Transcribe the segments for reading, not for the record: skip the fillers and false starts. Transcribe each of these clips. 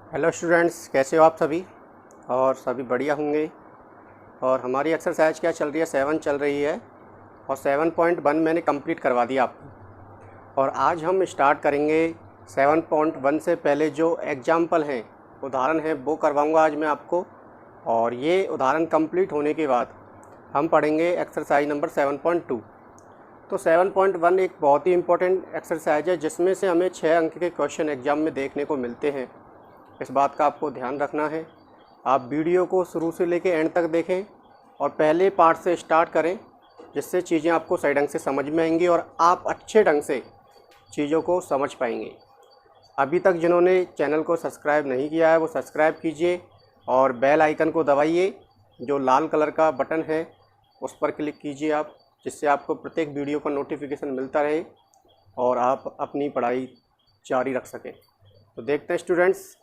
Hello students, कैसे हो आप सभी। और सभी बढ़िया होंगे। और हमारी एक्सरसाइज क्या चल रही है, 7 चल रही है और 7.1 मैंने कंप्लीट करवा दिया आपको। और आज हम स्टार्ट करेंगे 7.1 से पहले जो एग्जाम्पल हैं, उदाहरण हैं, वो करवाऊंगा आज मैं आपको। और ये उदाहरण कंप्लीट होने के बाद हम पढ़ेंगे एक्सरसाइज नंबर 7.2। तो 7.1 एक बहुत ही इम्पोर्टेंट एक्सरसाइज है जिसमें से हमें 6 अंक के क्वेश्चन एग्ज़ाम में देखने को मिलते हैं। इस बात का आपको ध्यान रखना है। आप वीडियो को शुरू से लेकर एंड तक देखें और पहले पार्ट से स्टार्ट करें, जिससे चीज़ें आपको सही ढंग से समझ में आएंगी और आप अच्छे ढंग से चीज़ों को समझ पाएंगे। अभी तक जिन्होंने चैनल को सब्सक्राइब नहीं किया है वो सब्सक्राइब कीजिए और बेल आइकन को दबाइए। जो लाल कलर का बटन है उस पर क्लिक कीजिए आप, जिससे आपको प्रत्येक वीडियो का नोटिफिकेशन मिलता रहे और आप अपनी पढ़ाई जारी रख सकें। तो देखते हैं स्टूडेंट्स,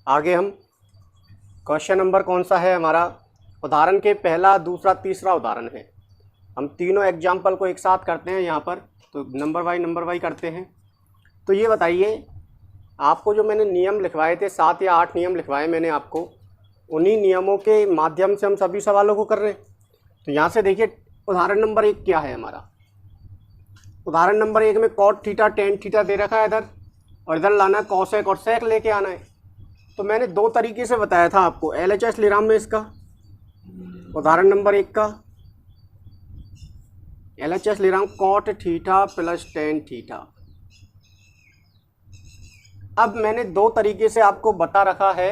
आगे हम क्वेश्चन नंबर कौन सा है हमारा। उदाहरण के पहला, दूसरा, तीसरा उदाहरण है। हम तीनों एग्जाम्पल को एक साथ करते हैं यहाँ पर, तो नंबर वाई करते हैं। तो ये बताइए, आपको जो मैंने नियम लिखवाए थे, 7 या 8 नियम लिखवाए मैंने आपको, उन्हीं नियमों के माध्यम से हम सभी सवालों को कर रहे हैं। तो यहाँ से देखिए, उदाहरण नंबर 1 क्या है हमारा। उदाहरण नंबर 1 में कॉट थीटा टेन थीटा दे रखा है इधर, और इधर लाना है कॉसेक और सेक लेके आना है। तो मैंने 2 तरीके से बताया था आपको, LHS ले रहा हूँ मैं इसका। उदाहरण नंबर 1 का LHS ले रहा हूँ cot theta plus tan theta. अब मैंने 2 तरीके से आपको बता रखा है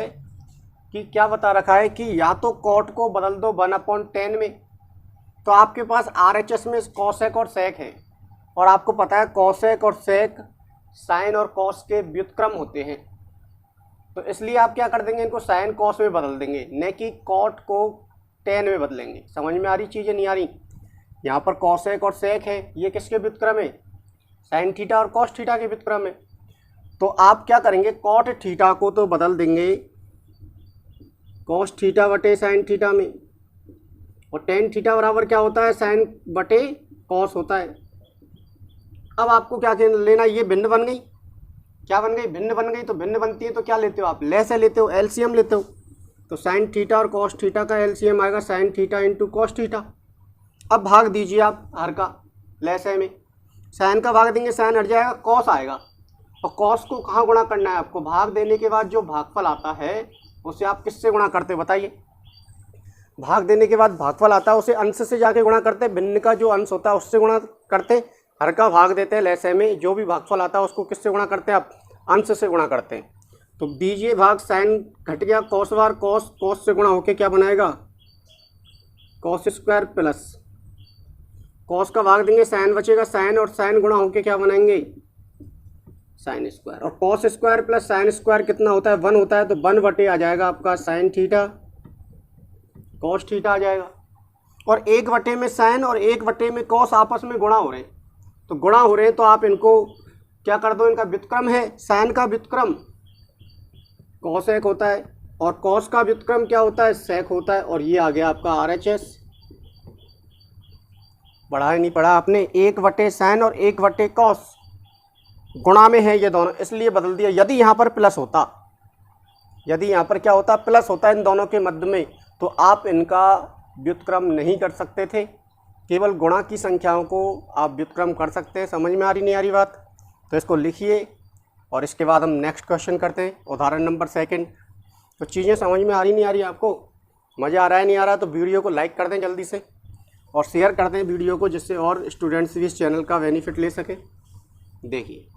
कि क्या बता रखा है कि या तो कॉट को बदल दो 1/10 में, तो आपके पास RHS में कॉसेक और सेक है। और आपको पता है कॉसेक और सेक साइन और कॉस के व्युत्क्रम होते हैं। तो इसलिए आप क्या कर देंगे, इनको साइन कॉस में बदल देंगे, न कि कॉट को टेन में बदलेंगे। समझ में आ रही चीज़ें, नहीं आ रही। यहाँ पर कॉसेक और सेक है, ये किसके व्युत्क्रम है, साइन थीटा और कॉस थीटा के व्युत्क्रम है। तो आप क्या करेंगे, कॉट थीटा को तो बदल देंगे कॉस थीटा बटे साइन थीटा में, और टेन थीटा बराबर क्या होता है, साइन बटे कॉस होता है। अब आपको क्या लेना, ये भिन्न बन गई, क्या बन गई, भिन्न बन गई। तो भिन्न बनती है तो क्या लेते हो आप, ले से लेते हो, LCM लेते हो। तो साइन थीटा और कॉस थीटा का LCM आएगा sine theta into cos theta. अब भाग दीजिए आप हर का, ले से में साइन का भाग देंगे, साइन हट जाएगा, कॉस आएगा। और कॉस को कहाँ गुणा करना है आपको, भाग देने के बाद जो भागफल आता है उसे आप किससे गुणा करते बताइए। भाग देने के बाद भागफल आता है उसे अंश से जाके गुणा करते, भिन्न का जो अंश होता है उससे गुणा करते, हर का भाग देते हैं, लैसे में जो भी भागफल आता है उसको किससे गुणा करते हैं आप, अंश से गुणा करते हैं। तो दीजिए भाग, साइन घट गया, कॉस बार कॉस, कॉस से गुणा होके क्या बनाएगा, कॉस स्क्वायर प्लस कॉस का भाग देंगे, साइन बचेगा, साइन और साइन गुणा होके क्या बनाएंगे, साइन स्क्वायर। और cos square plus sine square कितना होता है, 1 होता है। तो 1 बटे आ जाएगा आपका साइन थीटा कॉस थीटा आ जाएगा। और 1 बटे में साइन और 1 बटे में कॉस आपस में गुणा हो रहे हैं, तो गुणा हो रहे हैं तो आप इनको क्या कर दो, इनका व्युत्क्रम है, साइन का व्युत्क्रम कॉसेक होता है और कॉस का व्युत्क्रम क्या होता है, सेक होता है। और ये आ गया आपका RHS। पढ़ा है नहीं पढ़ा आपने, 1 बटे साइन और 1 बटे कॉस गुणा में है ये दोनों, इसलिए बदल दिया। यदि यहाँ पर प्लस होता, यदि यहाँ पर क्या होता, प्लस होता इन दोनों के मध्य में, तो आप इनका व्युत्क्रम नहीं कर सकते थे, केवल गुणा की संख्याओं को आप व्युत्क्रम कर सकते हैं। समझ में आ रही नहीं आ रही बात। तो इसको लिखिए और इसके बाद हम नेक्स्ट क्वेश्चन करते हैं, उदाहरण नंबर 2। तो चीज़ें समझ में आ रही नहीं आ रही आपको, मज़ा आ रहा है नहीं आ रहा, तो वीडियो को लाइक कर दें जल्दी से और शेयर कर दें वीडियो को, जिससे और स्टूडेंट्स भी इस चैनल का बेनिफिट ले सकें। देखिए,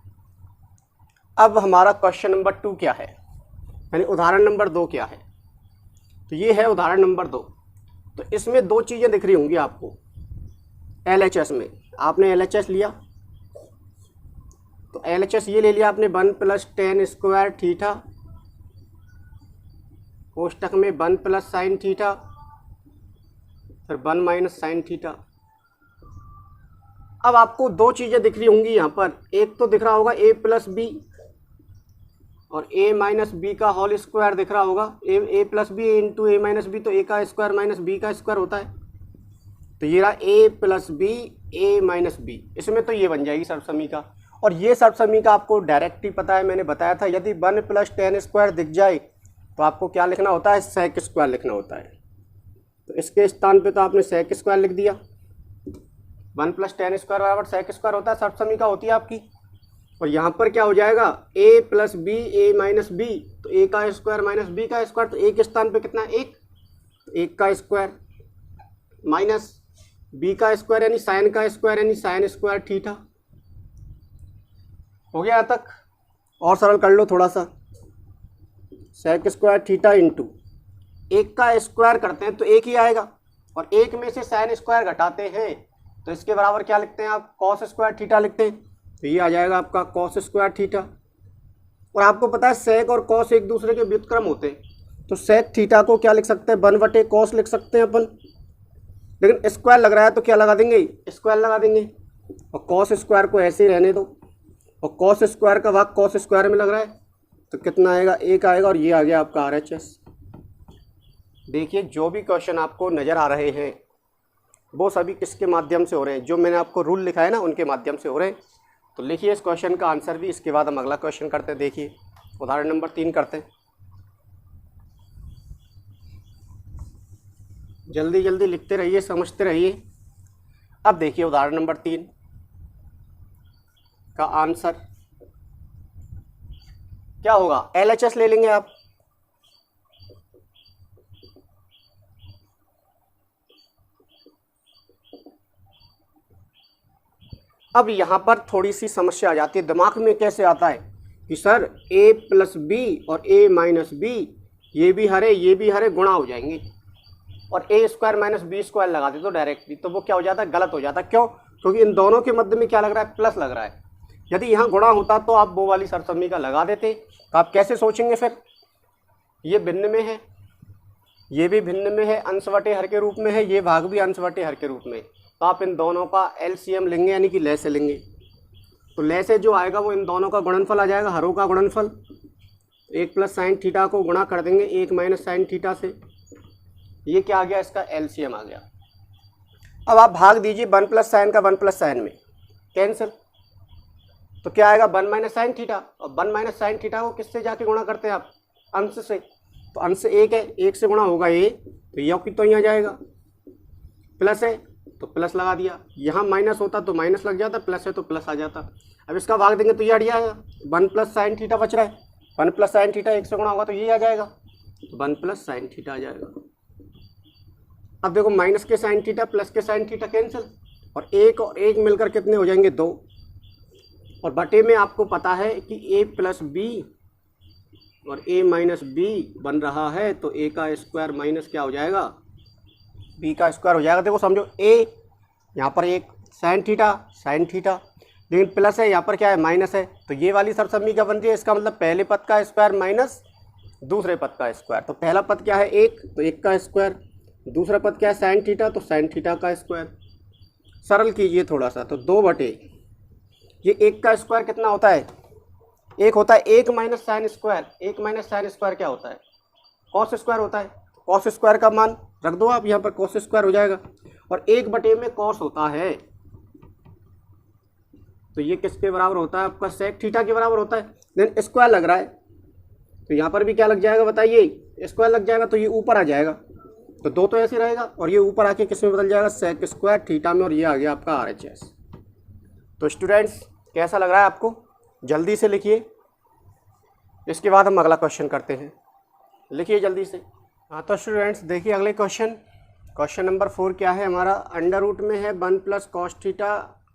अब हमारा क्वेश्चन नंबर 2 क्या है, यानी उदाहरण नंबर 2 क्या है। तो ये है उदाहरण नंबर 2। तो इसमें 2 चीज़ें दिख रही होंगी आपको। LHS में आपने LHS लिया, तो LHS ये ले लिया आपने, 1 प्लस टेन स्क्वायर थीटा, कोष्टक में 1 प्लस साइन थीटा, फिर 1 माइनस साइन थीटा। अब आपको 2 चीज़ें दिख रही होंगी यहाँ पर, एक तो दिख रहा होगा A प्लस बी और A माइनस बी का होल स्क्वायर दिख रहा होगा। A plus B into A minus B, तो A का स्क्वायर माइनस B का स्क्वायर होता है। तो ये रहा A plus B A minus B, इसमें तो ये बन जाएगी सर्वसमी का। और ये सर्वसमी का आपको डायरेक्ट ही पता है, मैंने बताया था यदि 1 + tan स्क्वायर दिख जाए तो आपको क्या लिखना होता है, sec स्क्वायर लिखना होता है। तो इसके स्थान पे तो आपने sec स्क्वायर लिख दिया। 1 + tan स्क्वायर बराबर sec स्क्वायर होता है, सर्वसमी का होती है आपकी। और यहाँ पर क्या हो जाएगा, a + b a - b, तो a का स्क्वायर माइनस b का स्क्वायर, तो a के स्थान पे कितना, 1 का स्क्वायर माइनस b का स्क्वायर यानी साइन का स्क्वायर यानी साइन स्क्वायर थीटा। हो गया यहाँ तक? और सरल कर लो थोड़ा सा, sec स्क्वायर थीटा इंटू 1 का स्क्वायर करते हैं तो 1 ही आएगा, और 1 में से साइन स्क्वायर घटाते हैं तो इसके बराबर क्या लिखते हैं आप, cos स्क्वायर थीटा लिखते हैं। तो ये आ जाएगा आपका cos स्क्वायर थीटा। और आपको पता है sec और cos एक दूसरे के व्युत्क्रम होते हैं, तो sec थीटा को क्या लिख सकते हैं, 1/cos लिख सकते हैं अपन। लेकिन स्क्वायर लग रहा है तो क्या लगा देंगे, स्क्वायर लगा देंगे, और cos स्क्वायर को ऐसे ही रहने दो। और cos स्क्वायर का भाग cos स्क्वायर में लग रहा है तो कितना आएगा, 1 आएगा, और ये आ गया आपका RHS। देखिए जो भी क्वेश्चन आपको नज़र आ रहे हैं वो सभी किसके माध्यम से हो रहे हैं, जो मैंने आपको रूल लिखा है ना उनके माध्यम से हो रहे हैं। तो लिखिए इस क्वेश्चन का आंसर भी, इसके बाद हम अगला क्वेश्चन करते हैं। देखिए उदाहरण नंबर 3 करते हैं, जल्दी जल्दी लिखते रहिए, समझते रहिए। अब देखिए उदाहरण नंबर 3 का आंसर क्या होगा, LHS ले लेंगे आप। अब यहाँ पर थोड़ी सी समस्या आ जाती है, दिमाग में कैसे आता है कि सर a + b और a - b, ये भी हरे गुणा हो जाएंगे, और a square minus b square लगा दे तो डायरेक्टली, तो वो क्या हो जाता है, गलत हो जाता है। क्यों? क्योंकि इन दोनों के मध्य में क्या लग रहा है, प्लस लग रहा है। यदि यहाँ गुणा होता तो आप वो वाली सर्वसमी का लगा देते, तो आप कैसे सोचेंगे फिर, ये भिन्न में है, ये भी भिन्न में है, अंश बटे हर के रूप में है, ये भाग भी अंश बटे हर के रूप में, तो आप इन दोनों का LCM लेंगे यानी कि लय से लेंगे। तो लय से जो आएगा वो इन दोनों का गुणनफल आ जाएगा, हरों का गुणनफल। 1 + sin थीटा को गुणा कर देंगे 1 - sin थीटा से, ये क्या आ गया, इसका LCM आ गया। अब आप भाग दीजिए 1 + sin का 1 + sin में, कैंसिल, तो क्या आएगा 1 - sin थीटा, और 1 - sin थीटा को किससे जाके गुणा करते हैं आप, अंश से, तो अंश 1 है, 1 से गुणा होगा ये, तो यह तो यहाँ जाएगा, प्लस है तो प्लस लगा दिया, यहाँ माइनस होता तो माइनस लग जाता, प्लस है तो प्लस आ जाता। अब इसका भाग देंगे तो ये हट जाएगा, 1 + sin थीटा बच रहा है, 1 + sin थीटा 1 से गुणा होगा तो ये आ जाएगा, तो 1 + sin थीटा आ जाएगा। अब देखो माइनस के sin थीटा प्लस के sin थीटा कैंसिल, और 1 और 1 मिलकर कितने हो जाएंगे, 2, और बटे में आपको पता है कि a + b और a - b बन रहा है, तो a का स्क्वायर माइनस क्या हो जाएगा, b का स्क्वायर हो जाएगा। देखो समझो a यहाँ पर एक sin थीटा, लेकिन प्लस है, यहाँ पर क्या है, माइनस है, तो ये वाली सर्वसमी क्या बन रही है, इसका मतलब पहले पद का स्क्वायर माइनस दूसरे पद का स्क्वायर। तो पहला पद क्या है 1, तो 1 का स्क्वायर, दूसरा पद क्या है sin थीटा, तो sin थीटा का स्क्वायर। सरल कीजिए थोड़ा सा, तो 2 बटे ये 1 का स्क्वायर कितना होता है, 1 होता है, 1 - sin स्क्वायर, 1 - sin स्क्वायर क्या होता है, cos स्क्वायर होता है। cos स्क्वायर का मान रख दो आप यहाँ पर, cos स्क्वायर हो जाएगा, और 1 बटे में cos होता है, तो ये किसके बराबर होता है आपका, sec थीटा के बराबर होता है। देन स्क्वायर लग रहा है तो यहाँ पर भी क्या लग जाएगा बताइए, स्क्वायर लग जाएगा, तो ये ऊपर आ जाएगा, तो 2 तो ऐसे रहेगा, और ये ऊपर आके किस में बदल जाएगा, sec स्क्वायर थीटा में, और ये आ गया आपका RHS। तो स्टूडेंट्स कैसा लग रहा है आपको, जल्दी से लिखिए, इसके बाद हम अगला क्वेश्चन करते हैं, लिखिए जल्दी से। हाँ तो स्टूडेंट्स देखिए अगले क्वेश्चन नंबर 4 क्या है हमारा, अंडर रूट में है 1 + cos थीटा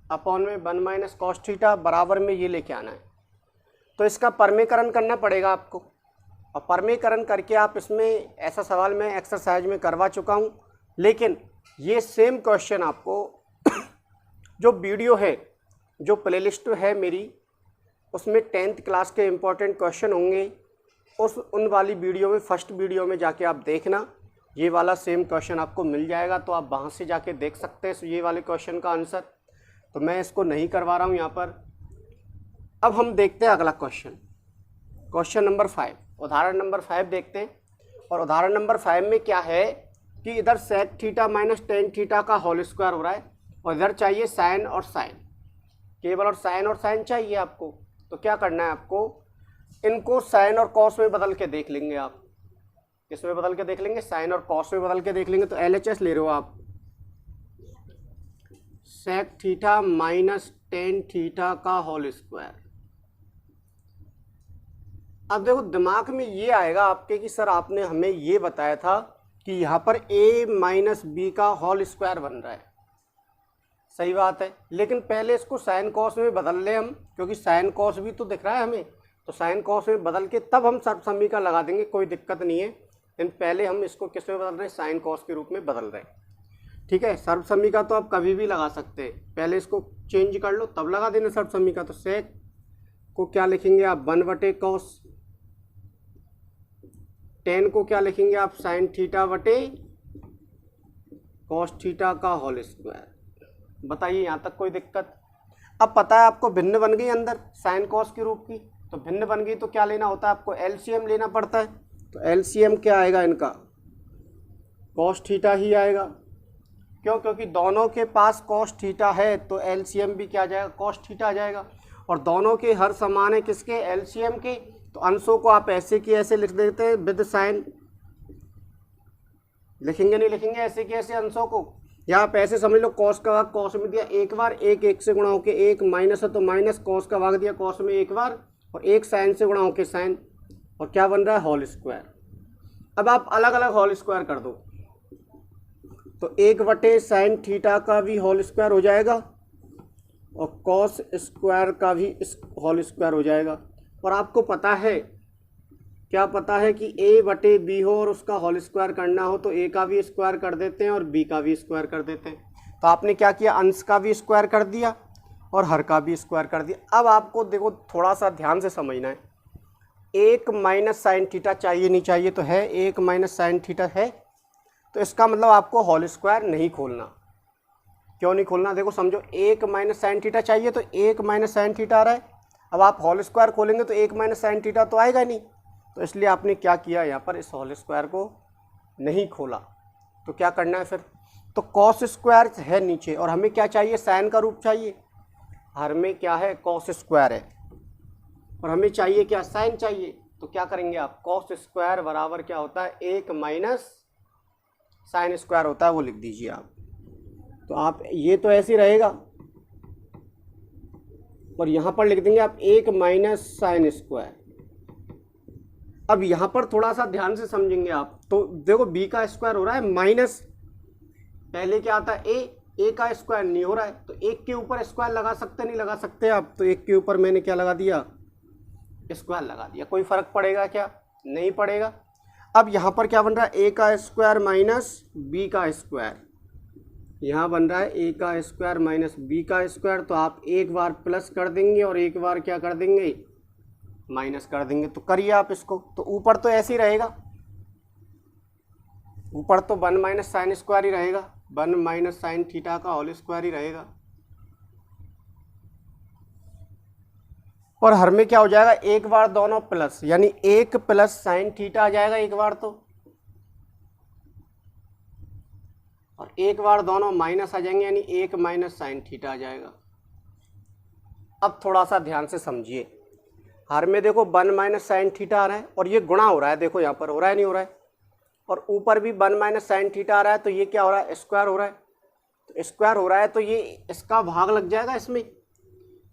अपॉन में 1 - cos थीटा, बराबर में ये लेके आना है। तो इसका परमीकरण करना पड़ेगा आपको, और परमीकरण करके आप इसमें, ऐसा सवाल मैं एक्सरसाइज में करवा चुका हूँ, लेकिन ये सेम क्वेश्चन आपको जो वीडियो है, जो प्लेलिस्ट है मेरी, उसमें 10th क्लास के इम्पोर्टेंट क्वेश्चन होंगे, उन वाली वीडियो में, फर्स्ट वीडियो में जाके आप देखना, ये वाला सेम क्वेश्चन आपको मिल जाएगा, तो आप वहाँ से जाके देख सकते हैं ये वाले क्वेश्चन का आंसर। तो मैं इसको नहीं करवा रहा हूँ यहाँ पर। अब हम देखते हैं अगला क्वेश्चन नंबर 5, उदाहरण नंबर 5 देखते हैं। और उदाहरण नंबर 5 में क्या है कि इधर sec थीटा - tan थीटा का होल स्क्वायर हो रहा है, और इधर चाहिए साइन और साइन। केवल और साइन चाहिए आपको। तो क्या करना है आपको, इनको साइन और कॉस में बदल के देख लेंगे आप। किसमें बदल के देख लेंगे, साइन और कॉस में बदल के देख लेंगे। तो LHS ले रहे हो आप, sec theta minus tan theta का होल स्क्वायर। अब देखो दिमाग में ये आएगा आपके कि सर आपने हमें ये बताया था कि यहाँ पर a माइनस बी का होल स्क्वायर बन रहा है। सही बात है, लेकिन पहले इसको साइन कॉस में बदल लें हम, क्योंकि साइन कॉस भी तो दिख रहा है हमें। तो साइन कॉस में बदल के तब हम सर्वसम्मी का लगा देंगे, कोई दिक्कत नहीं है। लेकिन पहले हम इसको किस में बदल रहे हैं, साइन कॉस के रूप में बदल रहे हैं। ठीक है, सर्वसम्मी का तो आप कभी भी लगा सकते हैं, पहले इसको चेंज कर लो तब लगा देना सर्वसम्मी का। तो सेक को क्या लिखेंगे आप, 1/cos, टेन को क्या लिखेंगे आप, साइन थीटा बटे कॉस थीटा का होल स्क्वायर। बताइए यहाँ तक कोई दिक्कत। अब पता है आपको भिन्न बन गई अंदर साइन कॉस के रूप की, तो भिन्न बन गई तो क्या लेना होता है आपको, LCM लेना पड़ता है। तो LCM क्या आएगा इनका, कॉस थीटा ही आएगा। क्यों, क्योंकि दोनों के पास कॉस थीटा है, तो LCM भी क्या आ जाएगा, कॉस थीटा आ जाएगा। और दोनों के हर समान है किसके, LCM के। तो अंशों को आप ऐसे की ऐसे लिख देते हैं विद साइन, लिखेंगे नहीं लिखेंगे ऐसे की ऐसे अंशों को, या आप ऐसे समझ लो कॉस का भाग कॉस में दिया एक बार, एक से गुणा होके एक माइनस है तो माइनस, कॉस का भाग दिया कॉस में एक बार, और एक साइन से गुणा होके साइन, और क्या बन रहा है, होल स्क्वायर। अब आप अलग अलग होल स्क्वायर कर दो, तो 1/sin थीटा का भी होल स्क्वायर हो जाएगा और कॉस स्क्वायर का भी होल स्क्वायर हो जाएगा। और आपको पता है, क्या पता है कि a/b हो और उसका होल स्क्वायर करना हो तो a का भी स्क्वायर कर देते हैं और b का भी स्क्वायर कर देते हैं। तो आपने क्या किया, अंश का भी स्क्वायर कर दिया और हर का भी स्क्वायर कर दिया। अब आपको देखो थोड़ा सा ध्यान से समझना है, 1 - sin थीटा चाहिए नहीं चाहिए, तो है 1 - sin थीटा है, तो इसका मतलब आपको होल स्क्वायर नहीं खोलना। क्यों नहीं खोलना, देखो समझो 1 - sin थीटा चाहिए तो 1 - sin थीटा आ रहा है। अब आप होल स्क्वायर खोलेंगे तो 1 - sin थीटा तो आएगा नहीं, तो इसलिए आपने क्या किया, यहाँ पर इस होल स्क्वायर को नहीं खोला। तो क्या करना है फिर, तो कॉस स्क्वायर है नीचे और हमें क्या चाहिए, साइन का रूप चाहिए। हर में क्या है, कॉस स्क्वायर है और हमें चाहिए क्या, साइन चाहिए। तो क्या करेंगे आप, कॉस स्क्वायर बराबर क्या होता है, 1 - sin स्क्वायर होता है, वो लिख दीजिए आप। तो आप ये तो ऐसे ही रहेगा और यहाँ पर लिख देंगे आप 1 - sin स्क्वायर। अब यहाँ पर थोड़ा सा ध्यान से समझेंगे आप, तो देखो b का स्क्वायर हो रहा है माइनस, पहले क्या आता है a का स्क्वायर नहीं हो रहा है, तो एक के ऊपर स्क्वायर लगा सकते नहीं लगा सकते आप, तो एक के ऊपर मैंने क्या लगा दिया, स्क्वायर लगा दिया। कोई फर्क पड़ेगा क्या, नहीं पड़ेगा। अब यहाँ पर क्या बन रहा है, a का स्क्वायर माइनस b का स्क्वायर, यहाँ बन रहा है a का स्क्वायर माइनस b का स्क्वायर। तो आप एक बार प्लस कर देंगे और एक बार क्या कर देंगे, माइनस कर देंगे। तो करिए आप इसको, तो ऊपर तो ऐसे ही रहेगा, ऊपर तो 1 - sin स्क्वायर ही रहेगा, 1 - sin थीटा का होल स्क्वायर ही रहेगा। और हर में क्या हो जाएगा, एक बार दोनों प्लस, यानी 1 + sin थीटा आ जाएगा एक बार तो, और एक बार दोनों माइनस आ जाएंगे, यानी 1 - sin थीटा आ जाएगा। अब थोड़ा सा ध्यान से समझिए, हर में देखो 1 - sin थीटा आ रहा है और ये गुणा हो रहा है, देखो यहाँ पर हो रहा है नहीं हो रहा है, और ऊपर भी 1 - sin थीटा आ रहा है, तो ये क्या हो रहा है, स्क्वायर हो रहा है। तो स्क्वायर हो रहा है तो ये इसका भाग लग जाएगा इसमें,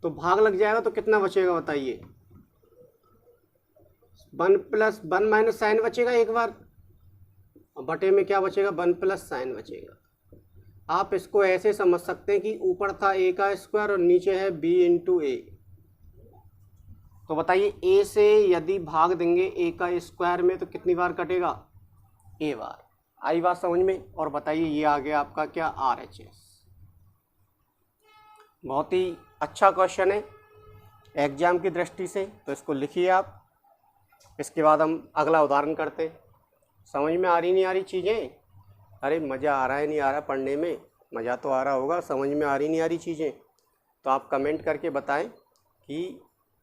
तो भाग लग जाएगा तो कितना बचेगा बताइए, 1 + 1 - sin बचेगा एक बार, और बटे में क्या बचेगा, 1 + sin बचेगा। आप इसको ऐसे समझ सकते हैं कि ऊपर था a का स्क्वायर और नीचे है b × a। तो बताइए a से यदि भाग देंगे a का स्क्वायर में तो कितनी बार कटेगा, a बार। आई बात समझ में। और बताइए ये आ गया आपका क्या, RHS। बहुत ही अच्छा क्वेश्चन है एग्जाम की दृष्टि से, तो इसको लिखिए आप। इसके बाद हम अगला उदाहरण करते हैं। समझ में आ रही नहीं आ रही चीज़ें, अरे मज़ा आ रहा है नहीं आ रहा पढ़ने में, मज़ा तो आ रहा होगा, समझ में आ रही नहीं आ रही चीज़ें, तो आप कमेंट करके बताएं कि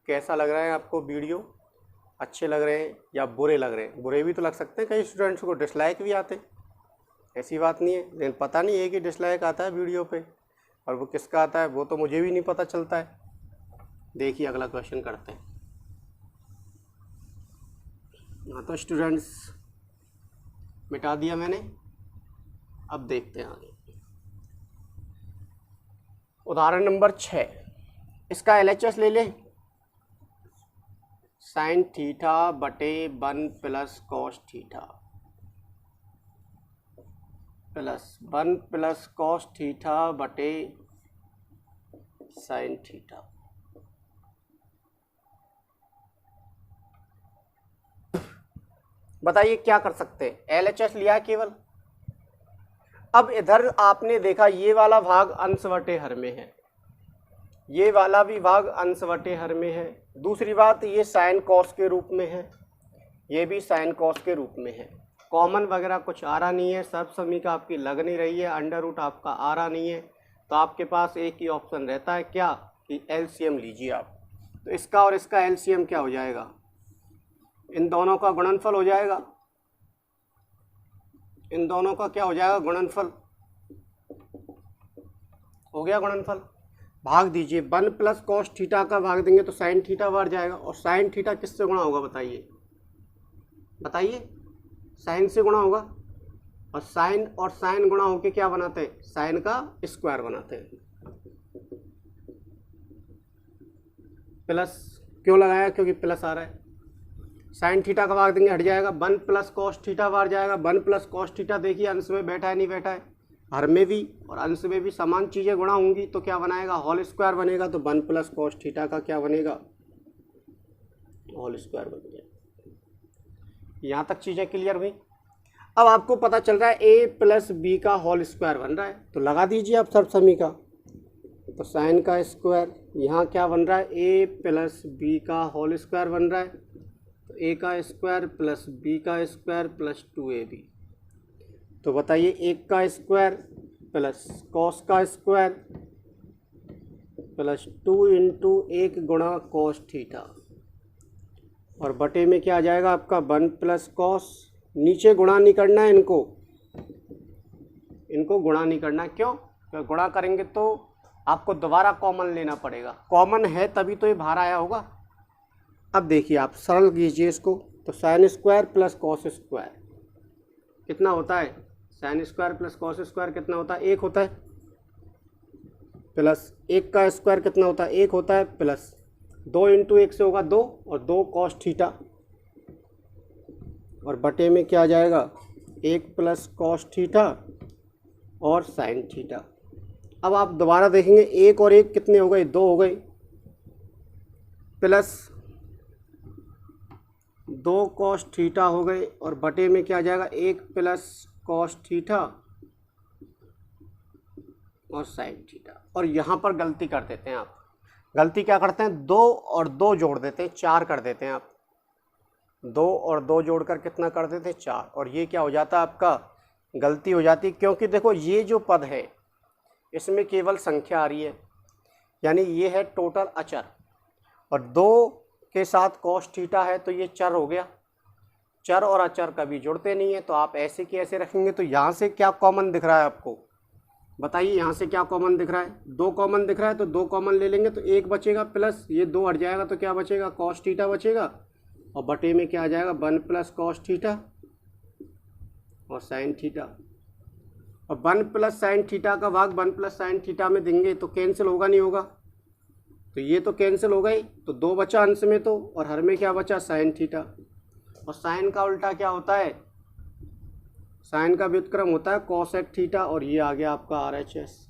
कैसा लग रहा है आपको वीडियो, अच्छे लग रहे हैं या बुरे लग रहे हैं। बुरे भी तो लग सकते हैं, कई स्टूडेंट्स को डिसलाइक भी आते हैं, ऐसी बात नहीं है, लेकिन पता नहीं है कि डिसलाइक आता है वीडियो पे, और वो किसका आता है वो तो मुझे भी नहीं पता चलता है। देखिए अगला क्वेश्चन करते हैं। हाँ तो स्टूडेंट्स मिटा दिया मैंने, अब देखते हैं आगे। उदाहरण नंबर 6, इसका LHS ले लें। साइन थीटा बटे 1 plus cos theta plus 1 plus cos theta बटे साइन थीटा। बताइए क्या कर सकते हैं, LHS लिया केवल। अब इधर आपने देखा ये वाला भाग अंश बटे हर में है, ये वाला भी भाग अंश बटे हर में है। दूसरी बात ये साइन कॉस के रूप में है, ये भी साइन कॉस के रूप में है। कॉमन वगैरह कुछ आ रहा नहीं है, सब समीका आपकी लग नहीं रही है, अंडर रूट आपका आ रहा नहीं है, तो आपके पास एक ही ऑप्शन रहता है क्या कि LCM लीजिए आप। तो इसका और इसका LCM क्या हो जाएगा, इन दोनों का गुणनफल हो जाएगा। इन दोनों का क्या हो जाएगा, गुणनफल हो गया। गुणनफल भाग दीजिए, 1 प्लस कॉस थीटा का भाग देंगे तो साइन थीटा बढ़ जाएगा, और साइन थीटा किससे गुणा होगा बताइए, बताइए साइन से गुणा होगा, और साइन गुणा होके क्या बनाते हैं, साइन का स्क्वायर बनाते हैं। प्लस क्यों लगाया, क्योंकि प्लस आ रहा है। साइन थीटा का भाग देंगे हट जाएगा, 1 प्लस कॉस थीटा बाहर जाएगा। 1 प्लस कॉस थीटा देखिए अंश में बैठा है नहीं बैठा है, हर में भी और अंश में भी समान चीज़ें गुणा होंगी तो क्या बनाएगा, होल स्क्वायर बनेगा। तो 1 प्लस कॉस थीटा का क्या बनेगा, होल स्क्वायर बन जाएगा। यहाँ तक चीज़ें क्लियर हुई। अब आपको पता चल रहा है a प्लस बी का होल स्क्वायर बन रहा है, तो लगा दीजिए आप सब समीका। तो साइन का स्क्वायर यहाँ क्या बन रहा है, a प्लस बी का होल स्क्वायर बन रहा है, तो a का स्क्वायर प्लस b का स्क्वायर प्लस 2ab। तो बताइए 1 का स्क्वायर प्लस कॉस का स्क्वायर प्लस 2 इंटू 1 गुणा कॉस थीटा, और बटे में क्या आ जाएगा आपका 1 प्लस कॉस। नीचे गुणा नहीं करना है, इनको गुणा नहीं करना है। क्यों, क्योंकि गुणा करेंगे तो आपको दोबारा कॉमन लेना पड़ेगा, कॉमन है तभी तो ये बाहर आया होगा। अब देखिए आप सरल कीजिए इसको, तो sine square plus cos square कितना होता है, sine square plus cos square कितना होता है, 1 होता है, प्लस 1 का स्क्वायर कितना होता है, 1 होता है, प्लस 2 इंटू 1 से होगा 2, और 2 कॉस थीटा, और बटे में क्या आ जाएगा 1 प्लस कॉस थीटा और साइन थीटा। अब आप दोबारा देखेंगे 1 और 1 कितने हो गए, 2 हो गए, प्लस 2 कॉस थीटा हो गए, और बटे में क्या आ जाएगा 1 प्लस कॉस थीटा और साइन थीटा। और यहाँ पर गलती कर देते हैं आप, गलती क्या करते हैं, 2 और 2 जोड़ देते हैं, 4 कर देते हैं आप। 2 और 2 जोड़कर कितना कर देते हैं, 4, और ये क्या हो जाता है आपका, गलती हो जाती है। क्योंकि देखो ये जो पद है इसमें केवल संख्या आ रही है, यानी ये है टोटल अचर, और 2 के साथ कॉस थीटा है तो ये चर हो गया। चर और अचर कभी जुड़ते नहीं है, तो आप ऐसे के ऐसे रखेंगे। तो यहाँ से क्या कॉमन दिख रहा है आपको, बताइए यहाँ से क्या कॉमन दिख रहा है, 2 कॉमन दिख रहा है, तो 2 कॉमन ले लेंगे तो 1 बचेगा, प्लस ये 2 हट जाएगा तो क्या बचेगा, कॉस थीटा बचेगा, और बटे में क्या आ जाएगा 1 प्लस कॉस थीटा और साइन थीटा। और 1 प्लस साइन थीटा का भाग 1 प्लस साइन थीटा में देंगे तो कैंसिल होगा नहीं होगा, तो ये तो कैंसिल हो गई, तो 2 बचा अंश में तो, और हर में क्या बचा साइन थीटा। और साइन का उल्टा क्या होता है, साइन का व्युत्क्रम होता है कोसेक थीटा, और ये आ गया आपका RHS।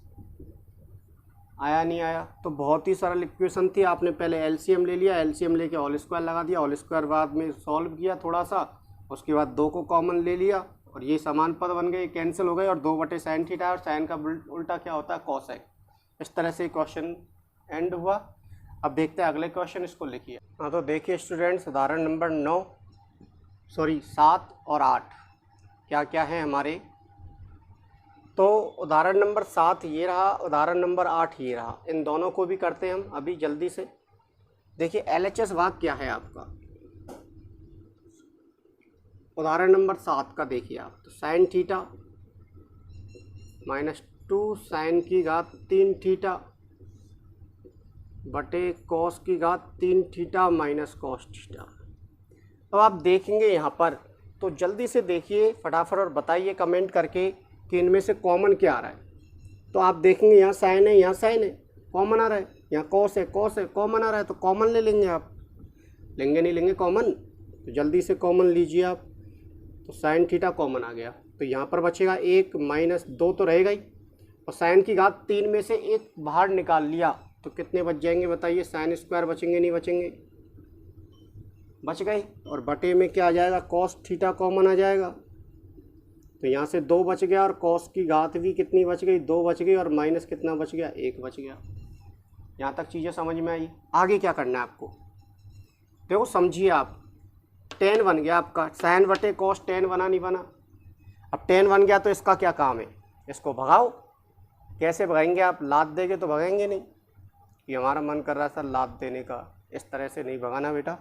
आया नहीं आया, तो बहुत ही सरल इक्वेशन थी। आपने पहले LCM ले लिया, LCM लेके होल स्क्वायर लगा दिया, होल स्क्वायर बाद में सॉल्व किया थोड़ा सा, उसके बाद 2 को कॉमन ले लिया और ये समान पद बन गए, कैंसिल हो गए, और 2 बटे साइन थीटा, और साइन का उल्टा क्या होता है कोसेक। इस तरह से क्वेश्चन एंड हुआ। अब देखते हैं अगले क्वेश्चन, इसको लिखिए। हाँ तो देखिए स्टूडेंट्स, उदाहरण नंबर 7 और 8 क्या क्या है हमारे। तो उदाहरण नंबर 7 ये रहा, उदाहरण नंबर 8 ये रहा, इन दोनों को भी करते हैं हम अभी जल्दी से। देखिए LHS भाग क्या है आपका, उदाहरण नंबर 7 का देखिए आप, तो sine theta minus two sine की घात 3 थीटा बटे कॉस की घात 3 थीटा माइनस कॉस थीटा। अब आप देखेंगे यहाँ पर, तो जल्दी से देखिए फटाफट और बताइए कमेंट करके कि इनमें से कॉमन क्या आ रहा है। तो आप देखेंगे यहाँ साइन है, यहाँ साइन है, कॉमन आ रहा है, यहाँ कॉस है, कॉस है, कॉमन आ रहा है, तो कॉमन ले लेंगे आप। लेंगे नहीं लेंगे कॉमन, तो जल्दी से कॉमन लीजिए आप। तो साइन थीटा कॉमन आ गया, तो यहाँ पर बचेगा 1 माइनस 2 तो रहेगा ही, और साइन की घात 3 में से 1 बाहर निकाल लिया तो कितने बच जाएंगे बताइए? साइन स्क्वायर बचेंगे नहीं बचेंगे? बच गए। और बटे में क्या आ जाएगा? कॉस थीटा कॉमन आ जाएगा, तो यहाँ से 2 बच गया, और कॉस की घात भी कितनी बच गई? 2 बच गई, और माइनस कितना बच गया? 1 बच गया। यहाँ तक चीज़ें समझ में आई। आगे क्या करना है आपको, देखो समझिए आप। tan बन गया आपका, साइन बटे कॉस tan बना नहीं बना? अब tan बन गया तो इसका क्या काम है? इसको भगाओ। कैसे भगाएंगे आप? लात देंगे तो भगाएंगे नहीं। ये हमारा मन कर रहा था लात देने का, इस तरह से नहीं भगाना बेटा,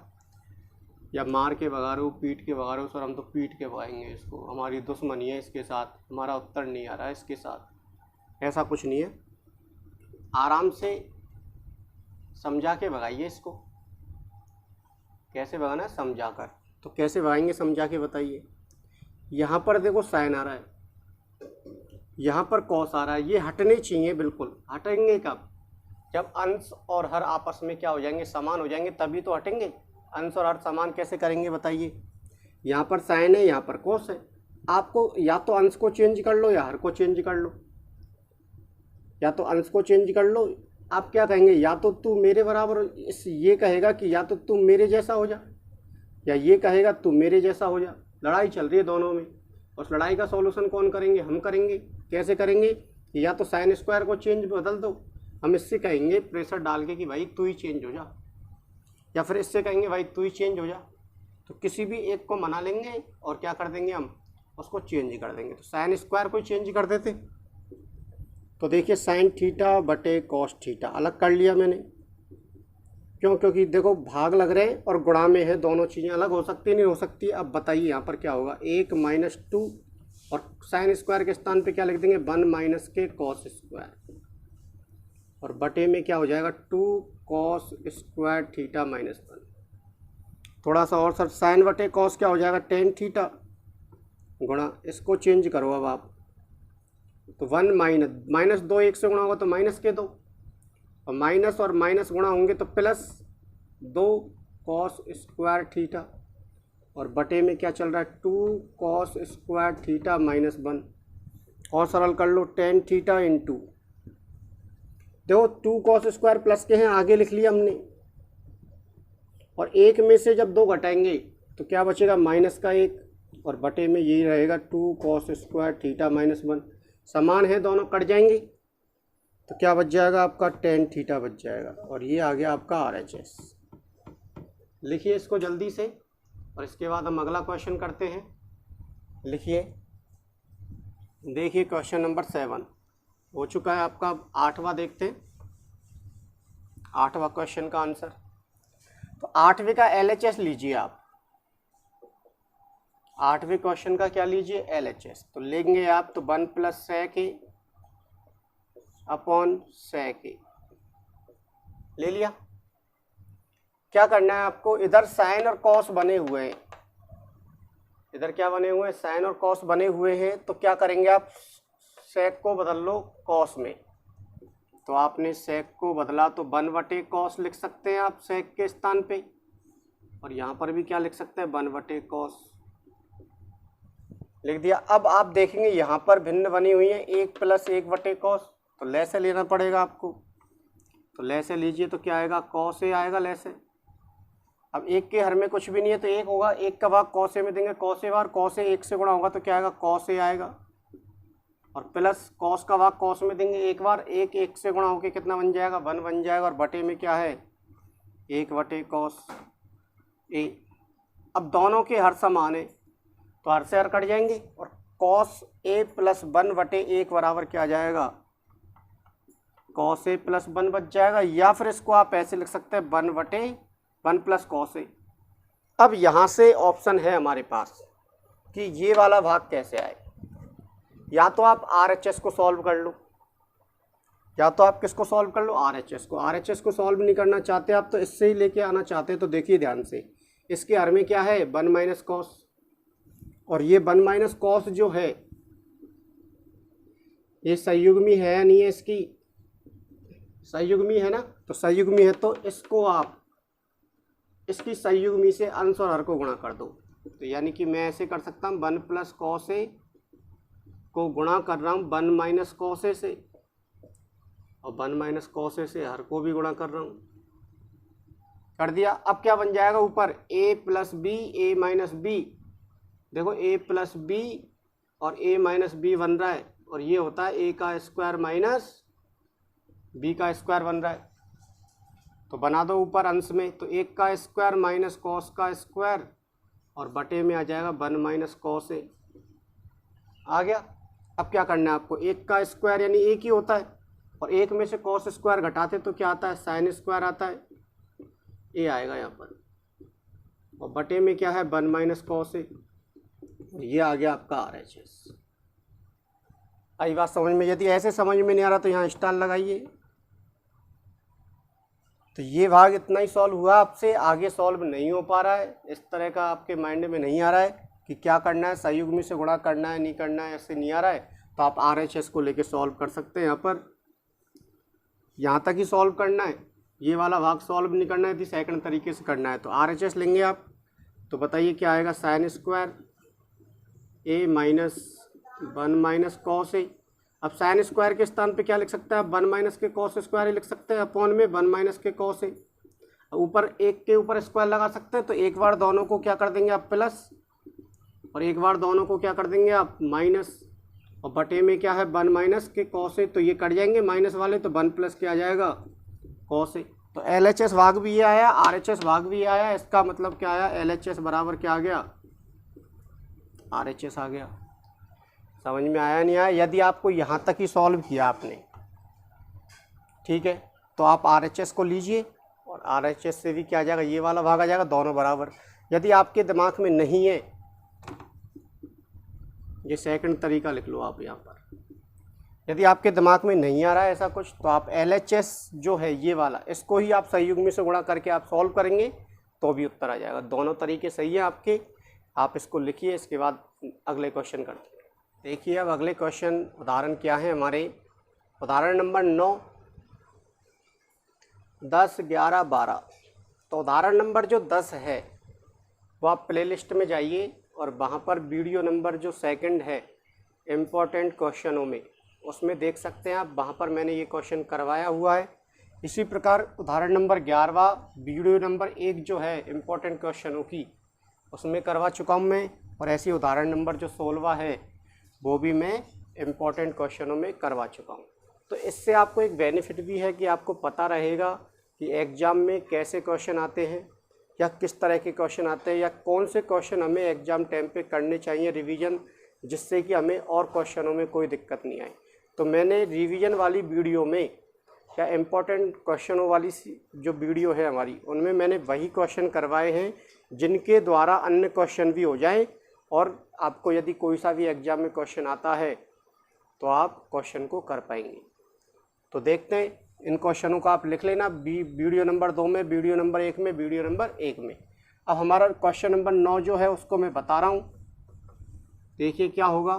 या मार के भगा रहे हो, पीट के भगा रहे हो सर, हम तो पीट के भगाएंगे इसको, हमारी दुश्मनी है इसके साथ, हमारा उत्तर नहीं आ रहा है इसके साथ। ऐसा कुछ नहीं है, आराम से समझा के भगाइए इसको। कैसे भगाना है? समझा कर। तो कैसे भगाएंगे समझा के बताइए। यहाँ पर देखो साइन आ रहा है, यहाँ पर कॉस आ रहा है, ये हटने चाहिए बिल्कुल। हटेंगे कब? जब अंश और हर आपस में क्या हो जाएंगे? समान हो जाएंगे, तभी तो हटेंगे। अंश और हर समान कैसे करेंगे बताइए? यहाँ पर साइन है, यहाँ पर कोस है। आपको या तो अंश को चेंज कर लो या हर को चेंज कर लो, या तो अंश को चेंज कर लो। आप क्या कहेंगे? या तो तू मेरे बराबर, इस ये कहेगा कि या तो तू मेरे जैसा हो जा, या ये कहेगा तू मेरे जैसा हो जा। लड़ाई चल रही है दोनों में। उस लड़ाई का सॉल्यूशन कौन करेंगे? हम करेंगे। कैसे करेंगे? या तो साइन स्क्वायर को चेंज बदल दो, हम इससे कहेंगे प्रेशर डाल के कि भाई तू ही चेंज हो जा, या फिर इससे कहेंगे भाई तू ही चेंज हो जा। तो किसी भी एक को मना लेंगे और क्या कर देंगे? हम उसको चेंज कर देंगे। तो साइन स्क्वायर को चेंज कर देते। तो देखिए साइन थीटा बटे कॉस थीटा अलग कर लिया मैंने। क्यों? क्योंकि देखो भाग लग रहे हैं और गुणा में है, दोनों चीज़ें अलग हो सकती नहीं हो सकती। अब बताइए यहाँ पर क्या होगा? 1 माइनस 2, और साइन स्क्वायर के स्थान पे क्या लिख देंगे? 1 माइनस के कॉस स्क्वायर, और बटे में क्या हो जाएगा? 2 कॉस स्क्वायर थीटा माइनस 1। थोड़ा सा और सर, साइन बटे कॉस क्या हो जाएगा? tan थीटा गुणा, इसको चेंज करो अब आप, तो 1 माइनस 2 1 से गुणा होगा तो माइनस के 2, और माइनस गुणा होंगे तो प्लस 2 कॉस स्क्वायर थीटा, और बटे में क्या चल रहा है? 2 कॉस स्क्वायर थीटा माइनस 1। और सरल कर लो, tan थीटा इंटू, देखो 2 कॉस स्क्वायर प्लस के हैं, आगे लिख लिया हमने, और 1 में से जब 2 घटाएंगे तो क्या बचेगा? माइनस का 1, और बटे में यही रहेगा 2 कॉस स्क्वायर थीटा माइनस 1। समान है, दोनों कट जाएंगे, तो क्या बच जाएगा आपका? tan थीटा बच जाएगा, और ये आ गया आपका RHS। लिखिए इसको जल्दी से, और इसके बाद हम अगला क्वेश्चन करते हैं। लिखिए, देखिए क्वेश्चन नंबर 7 हो चुका है आपका। 8वां देखते हैं, 8वां क्वेश्चन का आंसर। तो 8वें का LHS लीजिए आप। 8वें क्वेश्चन का क्या लीजिए? LHS। तो लेंगे आप तो 1 plus sec a upon sec a ले लिया। क्या करना है आपको? इधर साइन और कॉस बने हुए हैं, इधर क्या बने हुए हैं? साइन और कॉस बने हुए हैं। तो क्या करेंगे आप? सेक को बदल लो कॉस में। तो आपने सेक को बदला तो 1 बटे कॉस लिख सकते हैं आप सेक के स्थान पे, और यहाँ पर भी क्या लिख सकते हैं? 1 बटे कॉस लिख दिया। अब आप देखेंगे यहाँ पर भिन्न बनी हुई है, 1 प्लस 1 बटे कॉस, तो लेसे लेना पड़ेगा आपको। तो लेसे लीजिए तो क्या आएगा? कॉस ए आएगा लेसे। अब 1 के हर में कुछ भी नहीं है तो 1 होगा, 1 का भाग कॉस ए में देंगे, cos A bar cos A 1 से गुणा होगा तो क्या आएगा? कॉस ए आएगा, और प्लस कॉस का भाग कॉस में देंगे 1 बार, 1 से गुणा होकर कितना बन जाएगा? 1 बन जाएगा, और बटे में क्या है? 1 बटे कॉस ए। अब दोनों के हर समान है तो हर से हर कट जाएंगे, और कॉस ए प्लस 1 बटे 1 बराबर क्या आ जाएगा? कॉस ए प्लस 1 बच जाएगा, या फिर इसको आप ऐसे लिख सकते हैं 1 बटे 1 प्लस कॉस ए। अब यहाँ से ऑप्शन है हमारे पास कि ये वाला भाग कैसे आए। या तो आप RHS को सॉल्व कर लो, या तो आप किसको सॉल्व कर लो, RHS को। RHS को सॉल्व नहीं करना चाहते आप तो इससे ही लेके आना चाहते हैं, तो देखिए ध्यान से, इसके हर में क्या है 1 माइनस कॉस, और ये 1 माइनस कॉस जो है ये संयुग्मी है या नहीं है, इसकी संयुग्मी है ना, तो संयुग्मी है तो इसको आप इसकी संयुग्मी से अंश और हर को गुणा कर दो। तो यानी कि मैं ऐसे कर सकता हूँ 1 प्लस कॉस ए को गुणा कर रहा हूँ 1 माइनस कॉस ए से, और 1 माइनस कॉस ए से हर को भी गुणा कर रहा हूँ, कर दिया। अब क्या बन जाएगा ऊपर a plus B A minus B, देखो a प्लस बी और a माइनस बी बन रहा है, और ये होता है a का स्क्वायर माइनस b का स्क्वायर बन रहा है। तो बना दो ऊपर अंश में, तो 1 का स्क्वायर माइनस कॉस का स्क्वायर और बटे में आ जाएगा 1 माइनस कॉस ए, आ गया। अब क्या करना है आपको, 1 का स्क्वायर यानी 1 ही होता है, और 1 में से कॉस स्क्वायर घटाते तो क्या आता है साइन स्क्वायर आता है, ए आएगा यहाँ पर, और बटे में क्या है 1 माइनस कॉस ए, ये आ गया आपका RHS। आई बात समझ में? यदि ऐसे समझ में नहीं आ रहा तो यहाँ स्टार लगाइए। तो ये भाग इतना ही सॉल्व हुआ, आपसे आगे सॉल्व नहीं हो पा रहा है, इस तरह का आपके माइंड में नहीं आ रहा है कि क्या करना है, संयुग्मी से गुणा करना है नहीं करना है, ऐसे नहीं आ रहा है, तो आप RHS को लेके सॉल्व कर सकते हैं। यहाँ पर यहाँ तक ही सॉल्व करना है, ये वाला भाग सॉल्व नहीं करना है, यदि सेकंड तरीके से करना है तो RHS लेंगे आप। तो बताइए क्या आएगा, sine square A minus 1 minus cos A. अब साइन स्क्वायर के स्थान पे क्या लिख सकते हैं आप, 1 माइनस के कॉस स्क्वायर ही लिख सकते हैं, अपॉन में 1 माइनस के कॉस ए। ऊपर 1 के ऊपर स्क्वायर लगा सकते हैं, तो एक बार दोनों को क्या कर देंगे आप प्लस, और एक बार दोनों को क्या कर देंगे आप माइनस, और बटे में क्या है 1 माइनस के कॉस ए, तो ये कट जाएंगे माइनस वाले, तो 1 प्लस क्या आ जाएगा कॉस ए। तो LHS भाग भी ये आया, RHS भाग भी ये आया, इसका मतलब क्या आया, LHS बराबर क्या आ गया RHS आ गया। समझ में आया नहीं आया? यदि आपको यहाँ तक ही सॉल्व किया आपने, ठीक है, तो आप RHS को लीजिए, और RHS से भी क्या आ जाएगा, ये वाला भाग आ जाएगा, दोनों बराबर। यदि आपके दिमाग में नहीं है, ये सेकंड तरीका लिख लो आप यहाँ पर, यदि आपके दिमाग में नहीं आ रहा है ऐसा कुछ, तो आप LHS जो है ये वाला, इसको ही आप संयुग्मी से गुणा करके आप सॉल्व करेंगे तो भी उत्तर आ जाएगा। दोनों तरीके सही है आपके, आप इसको लिखिए, इसके बाद अगले क्वेश्चन करते हैं। देखिए अब अगले क्वेश्चन उदाहरण क्या है हमारे, उदाहरण नंबर 9, 10, 11, 12। तो उदाहरण नंबर जो 10 है वो आप प्लेलिस्ट में जाइए, और वहाँ पर वीडियो नंबर जो सेकंड है इम्पोर्टेंट क्वेश्चनों में, उसमें देख सकते हैं आप, वहाँ पर मैंने ये क्वेश्चन करवाया हुआ है। इसी प्रकार उदाहरण नंबर 11वां वीडियो नंबर 1 जो है इम्पोर्टेंट क्वेश्चनों की, उसमें करवा चुका हूँ मैं, और ऐसी उदाहरण नंबर जो 16वां है वो भी मैं इम्पोर्टेंट क्वेश्चनों में करवा चुका हूँ। तो इससे आपको एक बेनिफिट भी है कि आपको पता रहेगा कि एग्ज़ाम में कैसे क्वेश्चन आते हैं, या किस तरह के क्वेश्चन आते हैं, या कौन से क्वेश्चन हमें एग्ज़ाम टाइम पे करने चाहिए रिवीजन, जिससे कि हमें और क्वेश्चनों में कोई दिक्कत नहीं आए। तो मैंने रिवीजन वाली वीडियो में, या इम्पोर्टेंट क्वेश्चनों वाली जो वीडियो है हमारी, उनमें मैंने वही क्वेश्चन करवाए हैं जिनके द्वारा अन्य क्वेश्चन भी हो जाए, और आपको यदि कोई सा भी एग्ज़ाम में क्वेश्चन आता है तो आप क्वेश्चन को कर पाएंगे। तो देखते हैं, इन क्वेश्चनों को आप लिख लेना, वीडियो नंबर 2 में, वीडियो नंबर 1 में, वीडियो नंबर 1 में। अब हमारा क्वेश्चन नंबर 9 जो है उसको मैं बता रहा हूँ, देखिए क्या होगा।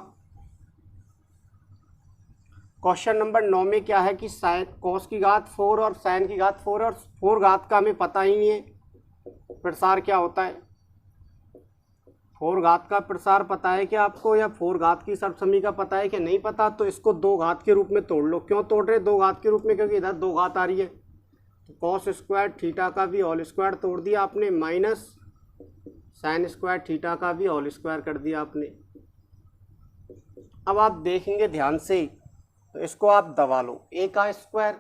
क्वेश्चन नंबर 9 में क्या है कि साइन कॉस की घात 4 और साइन की घात 4 और 4 घात का हमें पता ही नहीं है प्रसार क्या होता है। 4 घात का प्रसार पता है क्या आपको, या 4 घात की सर्वसमी का पता है कि नहीं पता? तो इसको 2 घात के रूप में तोड़ लो। क्यों तोड़ रहे 2 घात के रूप में? क्योंकि इधर 2 घात आ रही है, तो कॉस स्क्वायर थीटा का भी होल स्क्वायर तोड़ दिया आपने, माइनस साइन स्क्वायर थीटा का भी होल स्क्वायर कर दिया आपने। अब आप देखेंगे ध्यान से, तो इसको आप दबा लो, a का स्क्वायर,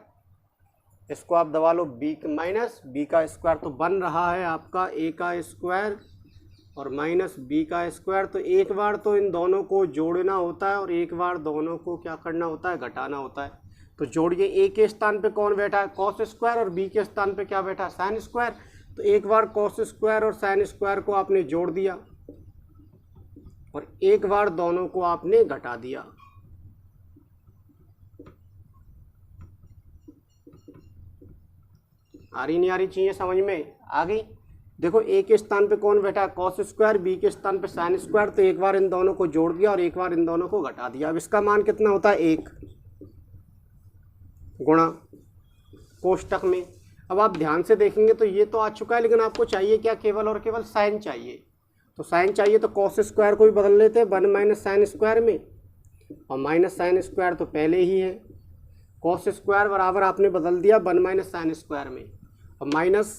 इसको आप दबा लो b माइनस b का स्क्वायर, तो बन रहा है आपका a का स्क्वायर और माइनस b का स्क्वायर। तो एक बार तो इन दोनों को जोड़ना होता है, और एक बार दोनों को क्या करना होता है, घटाना होता है। तो जोड़िए, a के स्थान पे कौन बैठा है, कॉस स्क्वायर, और b के स्थान पे क्या बैठा है, साइन स्क्वायर। तो एक बार कॉस स्क्वायर और साइन स्क्वायर को आपने जोड़ दिया, और एक बार दोनों को आपने घटा दिया। आ रही नहीं आ रही चीज़ें समझ में आ गई। देखो ए के स्थान पे कौन बैठा है, कॉस स्क्वायर, बी के स्थान पे साइन स्क्वायर, तो एक बार इन दोनों को जोड़ दिया और एक बार इन दोनों को घटा दिया। अब इसका मान कितना होता है, 1 गुणा कोष्टक में। अब आप ध्यान से देखेंगे तो ये तो आ चुका है, लेकिन आपको चाहिए क्या, केवल और केवल साइन चाहिए। तो साइन चाहिए तो कॉस स्क्वायर को भी बदल लेते हैं 1 माइनस साइन स्क्वायर में, और माइनस साइन स्क्वायर तो पहले ही है। कॉस स्क्वायर बराबर आपने बदल दिया 1 माइनस साइन स्क्वायर में, और माइनस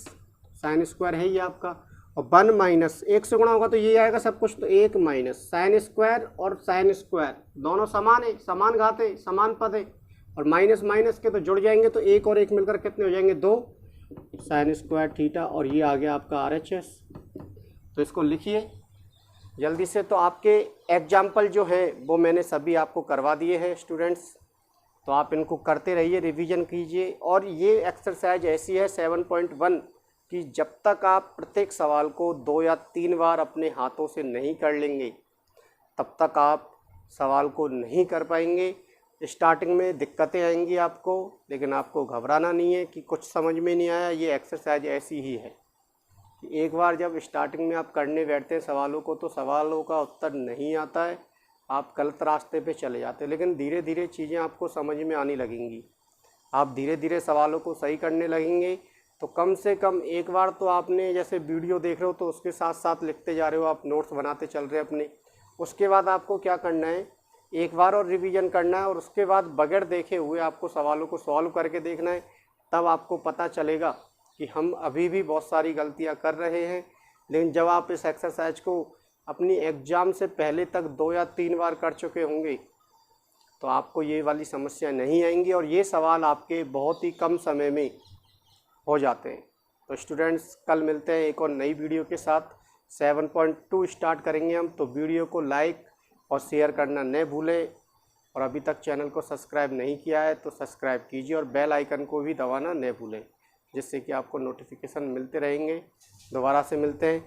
साइन स्क्वायर है ये आपका, और 1 माइनस 1 से गुणा होगा तो ये आएगा सब कुछ, तो 1 माइनस साइन स्क्वायर और साइन स्क्वायर दोनों समान है, समान घात है, समान पद है, और माइनस माइनस के तो जुड़ जाएंगे, तो 1 और 1 मिलकर कितने हो जाएंगे, 2 साइन स्क्वायर थीटा, और ये आ गया आपका RHS। तो इसको लिखिए जल्दी से। तो आपके एग्जाम्पल जो है वो मैंने सभी आपको करवा दिए हैं स्टूडेंट्स, तो आप इनको करते रहिए, रिवीजन कीजिए। और ये एक्सरसाइज ऐसी है 7.1 कि जब तक आप प्रत्येक सवाल को 2 या 3 बार अपने हाथों से नहीं कर लेंगे तब तक आप सवाल को नहीं कर पाएंगे। स्टार्टिंग में दिक्कतें आएंगी आपको, लेकिन आपको घबराना नहीं है कि कुछ समझ में नहीं आया। ये एक्सरसाइज ऐसी ही है कि एक बार जब स्टार्टिंग में आप करने बैठते हैं सवालों को तो सवालों का उत्तर नहीं आता है, आप गलत रास्ते पे चले जाते हैं, लेकिन धीरे धीरे चीज़ें आपको समझ में आने लगेंगी। आप धीरे धीरे सवालों को सही करने लगेंगे तो कम से कम एक बार तो आपने, जैसे वीडियो देख रहे हो तो उसके साथ साथ लिखते जा रहे हो, आप नोट्स बनाते चल रहे हैं अपने, उसके बाद आपको क्या करना है, एक बार और रिवीजन करना है, और उसके बाद बगैर देखे हुए आपको सवालों को सॉल्व करके देखना है। तब आपको पता चलेगा कि हम अभी भी बहुत सारी गलतियां कर रहे हैं, लेकिन जब आप इस एक्सरसाइज को अपनी एग्ज़ाम से पहले तक 2 या 3 बार कर चुके होंगे तो आपको ये वाली समस्या नहीं आएंगी, और ये सवाल आपके बहुत ही कम समय में हो जाते हैं। तो स्टूडेंट्स कल मिलते हैं एक और नई वीडियो के साथ। 7.2 स्टार्ट करेंगे हम, तो वीडियो को लाइक और शेयर करना न भूलें, और अभी तक चैनल को सब्सक्राइब नहीं किया है तो सब्सक्राइब कीजिए, और बेल आइकन को भी दबाना न भूलें, जिससे कि आपको नोटिफिकेशन मिलते रहेंगे। दोबारा से मिलते हैं,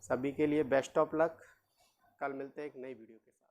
सभी के लिए बेस्ट ऑफ लक। कल मिलते हैं एक नई वीडियो के साथ।